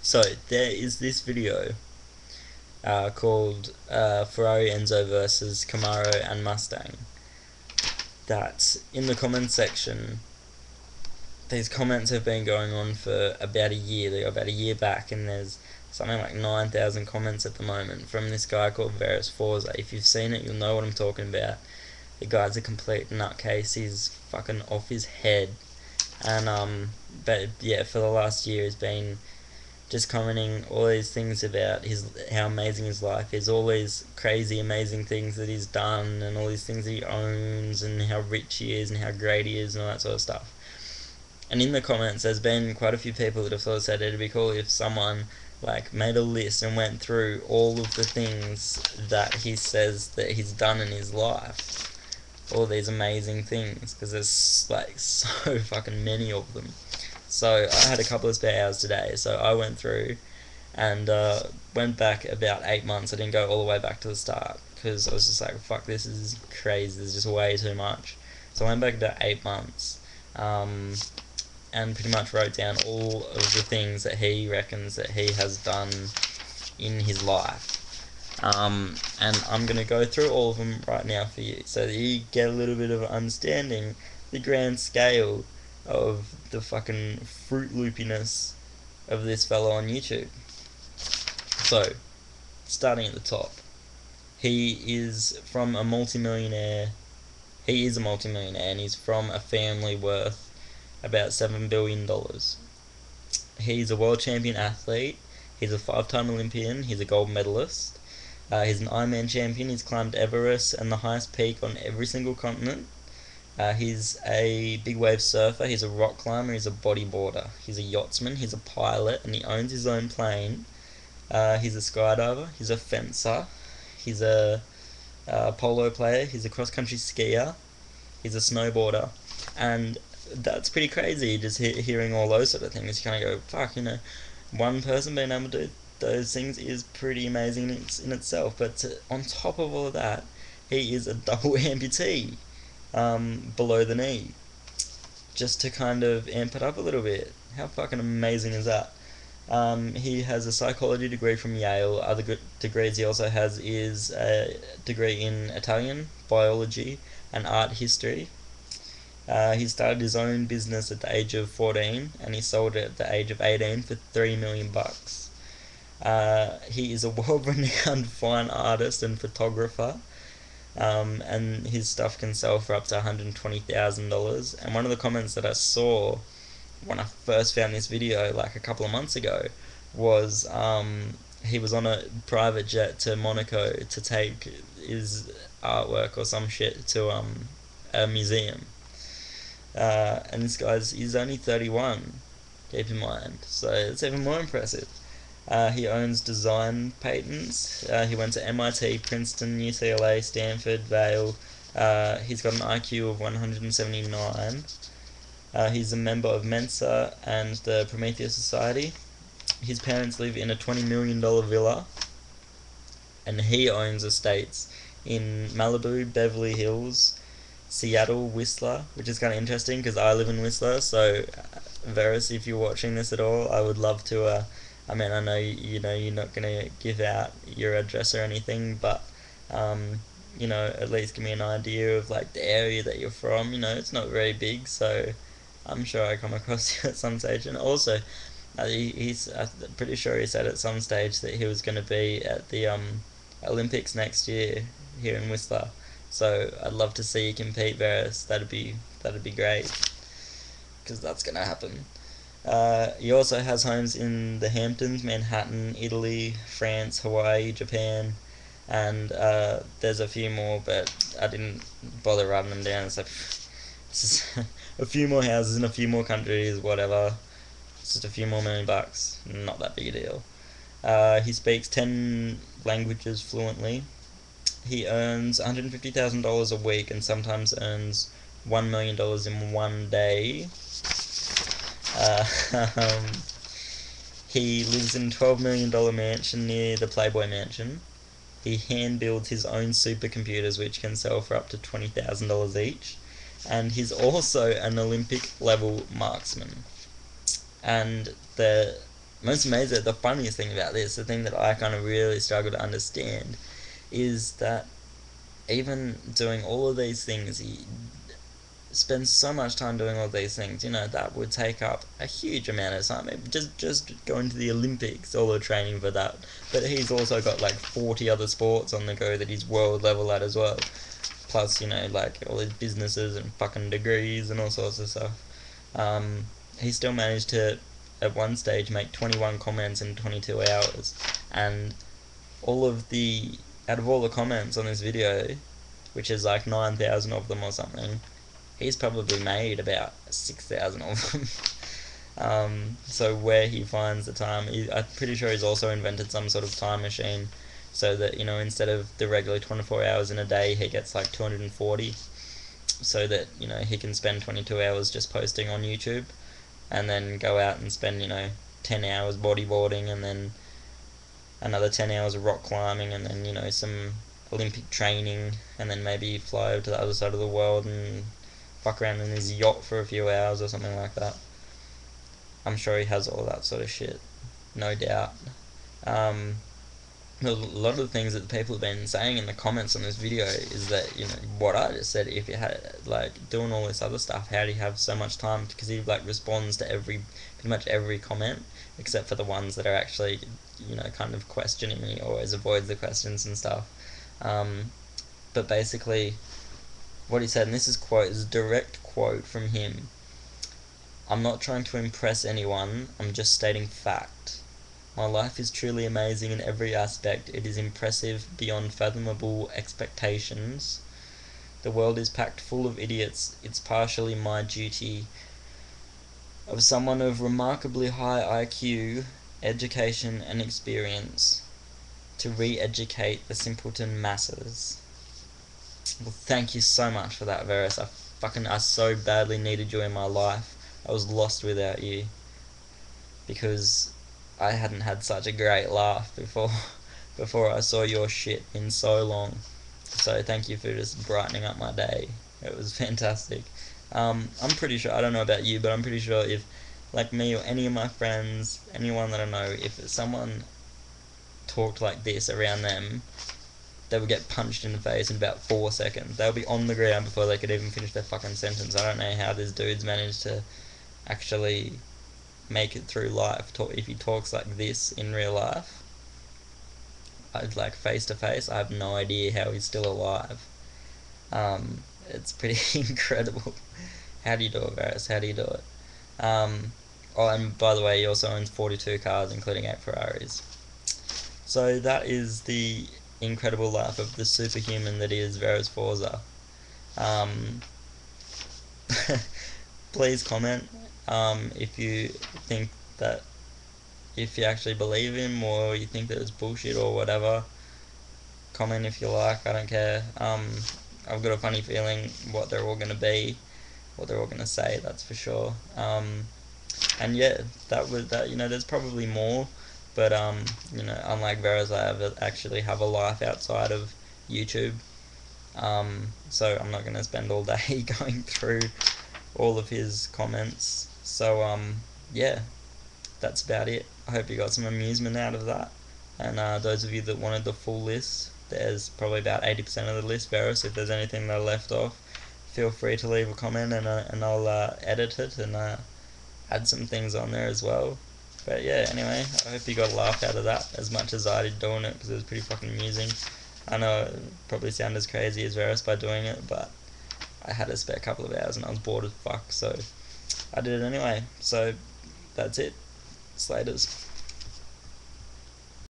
So there is this video called Ferrari Enzo versus Camaro and Mustang. That in the comments section, these comments have been going on for about a year. They go about a year back, and there's something like 9,000 comments at the moment from this guy called Verasforzza. If you've seen it, you'll know what I'm talking about. The guy's a complete nutcase. He's fucking off his head. And but yeah, for the last year he's been just commenting all these things about how amazing his life is, all these crazy amazing things that he's done, and all these things that he owns, and how rich he is, and how great he is, and all that sort of stuff. And in the comments, there's been quite a few people that have sort of said it'd be cool if someone like made a list and went through all of the things that he says that he's done in his life, all these amazing things, because there's like so fucking many of them. So I had a couple of spare hours today, so I went through and went back about 8 months. I didn't go all the way back to the start because I was just like, fuck, this is crazy, there's just way too much. So I went back about 8 months and pretty much wrote down all of the things that he reckons that he has done in his life. And I'm going to go through all of them right now for you so that you get a little bit of an understanding the grand scale of the fucking Fruit Loopiness of this fellow on YouTube. So, starting at the top, he is from a multimillionaire. He is a multimillionaire, and he's from a family worth about $7 billion. He's a world champion athlete. He's a 5-time Olympian. He's a gold medalist. He's an Ironman champion. He's climbed Everest and the highest peak on every single continent. He's a big wave surfer. He's a rock climber. He's a bodyboarder. He's a yachtsman. He's a pilot, and he owns his own plane. He's a skydiver. He's a fencer. He's a polo player. He's a cross-country skier. He's a snowboarder. And that's pretty crazy, just hearing all those sort of things. You kind of go, fuck, one person being able to do those things is pretty amazing in itself. But on top of all of that, he is a double amputee below the knee, just to kind of amp it up a little bit. How fucking amazing is that? He has a psychology degree from Yale. Other degrees he also has is a degree in Italian, biology, and art history. He started his own business at the age of 14, and he sold it at the age of 18 for $3 million. He is a world-renowned fine artist and photographer, and his stuff can sell for up to $120,000. And one of the comments that I saw when I first found this video, like a couple of months ago, was he was on a private jet to Monaco to take his artwork or some shit to a museum. And this he's only 31, keep in mind, so it's even more impressive. He owns design patents. He went to MIT, Princeton, UCLA, Stanford, Yale. He's got an IQ of 179. He's a member of Mensa and the Prometheus Society. His parents live in a $20 million villa, and he owns estates in Malibu, Beverly Hills, Seattle, Whistler, which is kind of interesting because I live in Whistler. So, Veras, if you're watching this at all, I would love to. I mean, I know you're not gonna give out your address or anything, but at least give me an idea of like the area that you're from. It's not very big, so I'm sure I come across you at some stage. And also, he's I'm pretty sure he said at some stage that he was going to be at the Olympics next year here in Whistler. So I'd love to see you compete, Veras. That'd be great, because that's gonna happen. He also has homes in the Hamptons, Manhattan, Italy, France, Hawaii, Japan, and there's a few more, but I didn't bother writing them down. It's like it's just a few more houses in a few more countries, whatever. It's just a few more $1 million, not that big a deal. He speaks 10 languages fluently. He earns $150,000 a week and sometimes earns $1 million in one day. He lives in a $12 million mansion near the Playboy Mansion. He hand builds his own supercomputers, which can sell for up to $20,000 each. And he's also an Olympic level marksman. And the most amazing, the funniest thing about this, the thing that I kind of really struggle to understand, is that even doing all of these things, he spends so much time doing all these things. You know, that would take up a huge amount of time. Just going to the Olympics, all the training for that. But he's also got like 40 other sports on the go that he's world level at as well. Plus, you know, like all his businesses and fucking degrees and all sorts of stuff. He still managed to, at one stage, make 21 comments in 22 hours. And out of all the comments on this video, which is like 9,000 of them or something, he's probably made about 6,000 of them. So where he finds the time, I'm pretty sure he's also invented some sort of time machine, so that, you know, instead of the regular 24 hours in a day, he gets like 240, so that, you know, he can spend 22 hours just posting on YouTube, and then go out and spend, you know, 10 hours bodyboarding, and then another 10 hours of rock climbing, and then, you know, some Olympic training, and then maybe fly over to the other side of the world and fuck around in his yacht for a few hours or something like that. I'm sure he has all that sort of shit, no doubt. A lot of the things that people have been saying in the comments on this video is that, you know, what I just said, if you had, like, doing all this other stuff, how do you have so much time? Because he, like, responds to pretty much every comment, except for the ones that are actually, you know, kind of questioning me. Always avoids the questions and stuff. But basically, what he said, and this is a direct quote from him: "I'm not trying to impress anyone, I'm just stating fact. My life is truly amazing in every aspect. It is impressive beyond fathomable expectations. The world is packed full of idiots. It's partially my duty, of someone of remarkably high IQ, education, and experience, to re-educate the simpleton masses." Well, thank you so much for that, Veras. I so badly needed you in my life. I was lost without you, because I hadn't had such a great laugh before I saw your shit in so long. So thank you for just brightening up my day. It was fantastic. I'm pretty sure, I don't know about you, but I'm pretty sure if, like me or any of my friends, anyone that I know, if someone talked like this around them, they would get punched in the face in about 4 seconds. They would be on the ground before they could even finish their fucking sentence. I don't know how this dude's managed to actually make it through life. If he talks like this in real life, like face to face, I have no idea how he's still alive. It's pretty incredible. How do you do it, Varys? How do you do it? Oh, and by the way, he also owns 42 cars, including 8 Ferraris. So that is the incredible life of the superhuman that is Verasforzza. Please comment if you think that, if you actually believe him, or you think that it's bullshit or whatever. Comment if you like, I don't care. I've got a funny feeling what they're all going to be, what they're all going to say, that's for sure. And yeah, that. You know, there's probably more, but you know, unlike Veras, actually have a life outside of YouTube. So I'm not going to spend all day going through all of his comments. So yeah, that's about it. I hope you got some amusement out of that. And those of you that wanted the full list, there's probably about 80% of the list, Veras. If there's anything that I left off, feel free to leave a comment, and I'll edit it and add some things on there as well. But yeah, anyway, I hope you got a laugh out of that as much as I did doing it, because it was pretty fucking amusing. I know it probably sound as crazy as Veras by doing it, but I had a spare couple of hours and I was bored as fuck, so I did it anyway. So that's it. Slaters.